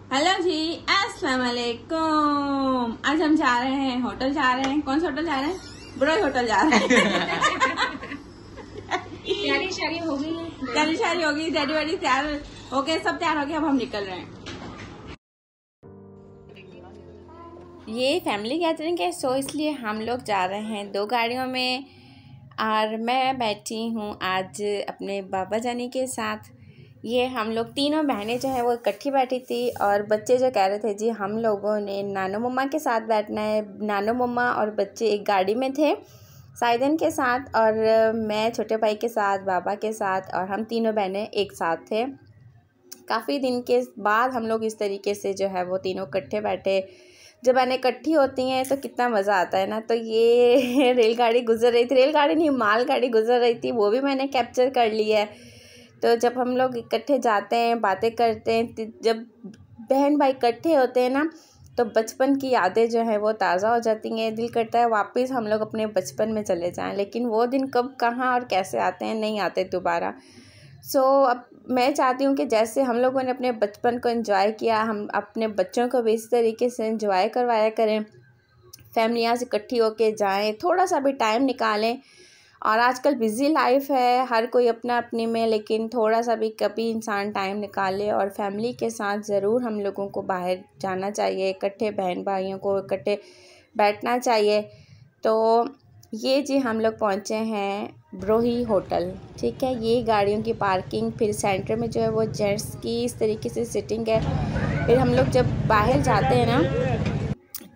Hello जी, अस्सलाम वालेकुम। आज हम जा रहे हैं, होटल जा रहे हैं। कौन सा होटल जा रहे हैं? ब्रोई होटल जा रहे हैं। तैयारी शारी हो गई है, तैयारी शारी हो गई, डैडी वैडी तैयार हो गए, सब तैयार हो गए। अब हम निकल रहे हैं। ये फैमिली गैदरिंग है, सो इसलिए हम लोग जा रहे हैं 2 गाड़ियों में। और मैं बैठी हूँ आज अपने बाबा जानी के साथ। ये हम लोग तीनों बहनें जो है वो इकट्ठी बैठी थी, और बच्चे जो कह रहे थे जी हम लोगों ने नानू मम्मा के साथ बैठना है। नानू मम्मा और बच्चे एक गाड़ी में थे साइदन के साथ, और मैं छोटे भाई के साथ, बाबा के साथ, और हम तीनों बहनें एक साथ थे। काफ़ी दिन के बाद हम लोग इस तरीके से जो है वो तीनों इकट्ठे बैठे। जब बहनें इकट्ठी होती हैं तो कितना मज़ा आता है ना। तो ये रेलगाड़ी गुजर रही थी, रेलगाड़ी नहीं मालगाड़ी गुजर रही थी, वो भी मैंने कैप्चर कर ली है। तो जब हम लोग इकट्ठे जाते हैं, बातें करते हैं, जब बहन भाई इकट्ठे होते हैं ना, तो बचपन की यादें जो है वो ताज़ा हो जाती हैं। दिल करता है वापस हम लोग अपने बचपन में चले जाएं, लेकिन वो दिन कब, कहाँ और कैसे आते हैं, नहीं आते दोबारा। सो अब मैं चाहती हूँ कि जैसे हम लोगों ने अपने बचपन को एंजॉय किया, हम अपने बच्चों को भी इस तरीके से एंजॉय करवाया करें। फैमिलियाँ इकट्ठी होके जाएं, थोड़ा सा भी टाइम निकालें। और आजकल बिज़ी लाइफ है, हर कोई अपना अपने में, लेकिन थोड़ा सा भी कभी इंसान टाइम निकाले और फैमिली के साथ ज़रूर हम लोगों को बाहर जाना चाहिए। इकट्ठे बहन भाइयों को इकट्ठे बैठना चाहिए। तो ये जी हम लोग पहुँचे हैं ब्रोही होटल, ठीक है। ये गाड़ियों की पार्किंग, फिर सेंटर में जो है वो जेंट्स की इस तरीके से सिटिंग है। फिर हम लोग जब बाहर जाते हैं ना,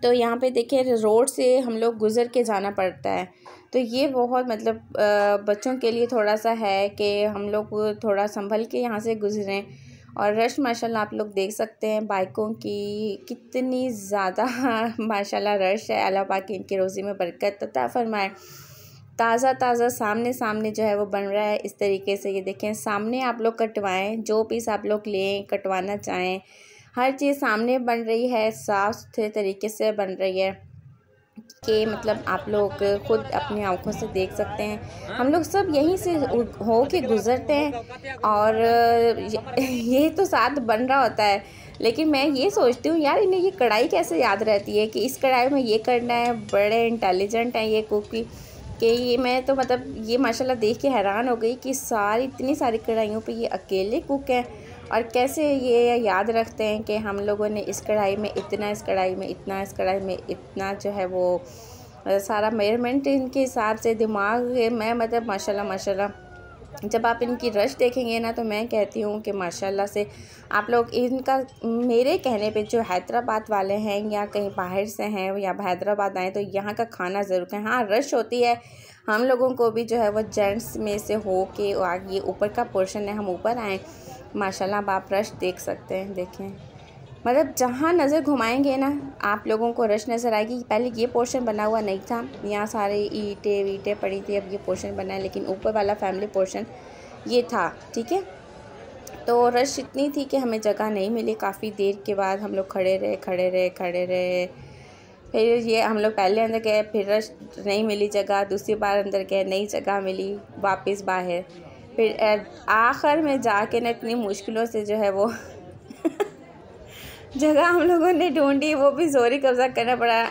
तो यहाँ पे देखिए रोड से हम लोग गुज़र के जाना पड़ता है। तो ये बहुत मतलब बच्चों के लिए थोड़ा सा है कि हम लोग थोड़ा संभल के यहाँ से गुज़रें। और रश माशाल्लाह आप लोग देख सकते हैं बाइकों की कितनी ज़्यादा माशाल्लाह रश है। अल्लाह पाक इनकी रोज़ी में बरकत अता फरमाए। ताज़ा ताज़ा सामने सामने जो है वो बन रहा है इस तरीके से। ये देखें, सामने आप लोग कटवाएं, जो पीस आप लोग लें कटवाना चाहें, हर चीज़ सामने बन रही है, साफ़ सुथरे तरीके से बन रही है कि मतलब आप लोग खुद अपनी आंखों से देख सकते हैं। हम लोग सब यहीं से हो के गुज़रते हैं, और ये तो साथ बन रहा होता है। लेकिन मैं ये सोचती हूँ यार, इन्हें ये कढ़ाई कैसे याद रहती है कि इस कढ़ाई में ये करना है। बड़े इंटेलिजेंट हैं ये कुक कि ये मैं तो मतलब ये माशाल्लाह देख के हैरान हो गई कि इतनी सारी कढ़ाइयों पे ये अकेले कुक हैं, और कैसे ये याद रखते हैं कि हम लोगों ने इस कढ़ाई में इतना, इस कढ़ाई में इतना, इस कढ़ाई में इतना, जो है वो सारा मेजरमेंट इनके हिसाब से दिमाग में मतलब माशाल्लाह माशाल्लाह। जब आप इनकी रश देखेंगे ना, तो मैं कहती हूँ कि माशाल्लाह से आप लोग इनका, मेरे कहने पे जो हैदराबाद वाले हैं या कहीं बाहर से हैं या हैदराबाद आए, तो यहाँ का खाना ज़रूर खाएं। हाँ रश होती है, हम लोगों को भी जो है वो जेंट्स में से हो के ये ऊपर का पोर्शन है, हम ऊपर आएँ। माशाल्लाह आप रश देख सकते हैं, देखें मतलब जहाँ नज़र घुमाएंगे ना आप लोगों को रश नज़र आएगी। पहले ये पोर्शन बना हुआ नहीं था, यहाँ सारे ईंटें वीटें पड़ी थी, अब ये पोर्शन बना है, लेकिन ऊपर वाला फैमिली पोर्शन ये था, ठीक है। तो रश इतनी थी कि हमें जगह नहीं मिली। काफ़ी देर के बाद हम लोग खड़े रहे। फिर ये हम लोग पहले अंदर गए, फिर रश नहीं मिली जगह, दूसरी बार अंदर गए, नई जगह मिली, वापस बाहर। फिर आखिर में जाके ना इतनी मुश्किलों से जो है वो जगह हम लोगों ने ढूंढी, वो भी जोरी कब्जा करना पड़ा।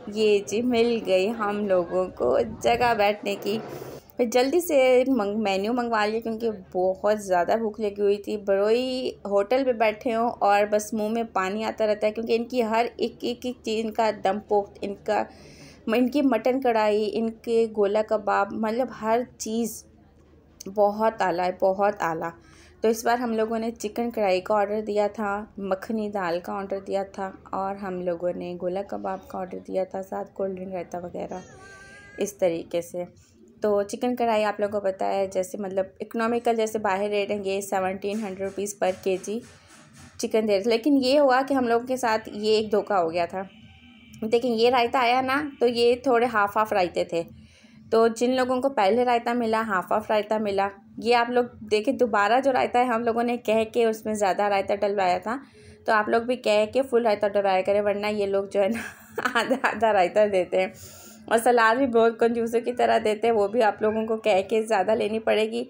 ये जी मिल गई हम लोगों को जगह बैठने की। फिर जल्दी से मेन्यू मंगवा लिया क्योंकि बहुत ज़्यादा भूख लगी हुई थी। ब्रोई होटल पे बैठे हों और बस मुंह में पानी आता रहता है, क्योंकि इनकी हर एक चीज़, इनका दम पोख्त, इनकी मटन कढ़ाई, इनके गोला कबाब, मतलब हर चीज़ बहुत आला है, बहुत आला। तो इस बार हम लोगों ने चिकन कढ़ाई का ऑर्डर दिया था, मखनी दाल का ऑर्डर दिया था, और हम लोगों ने गोला कबाब का ऑर्डर दिया था, साथ कोल्ड ड्रिंक रायता वगैरह इस तरीके से। तो चिकन कढ़ाई आप लोगों को पता है जैसे मतलब इकोनॉमिकल, जैसे बाहर रेट है ये 1700 रुपीज़ पर kg चिकन दे रहे थे। लेकिन ये हुआ कि हम लोगों के साथ ये एक धोखा हो गया था। लेकिन ये रायता आया ना, तो ये थोड़े हाफ रायते थे। तो जिन लोगों को पहले रायता मिला, हाफ रायता मिला, ये आप लोग देखें दोबारा जो रायता है हम लोगों ने कह के उसमें ज़्यादा रायता डलवाया था, तो आप लोग भी कह के फुल रायता डलवाया करें, वरना ये लोग जो है ना आधा रायता देते हैं। और सलाद भी बहुत कंजूसों की तरह देते हैं, वो भी आप लोगों को कह के ज़्यादा लेनी पड़ेगी।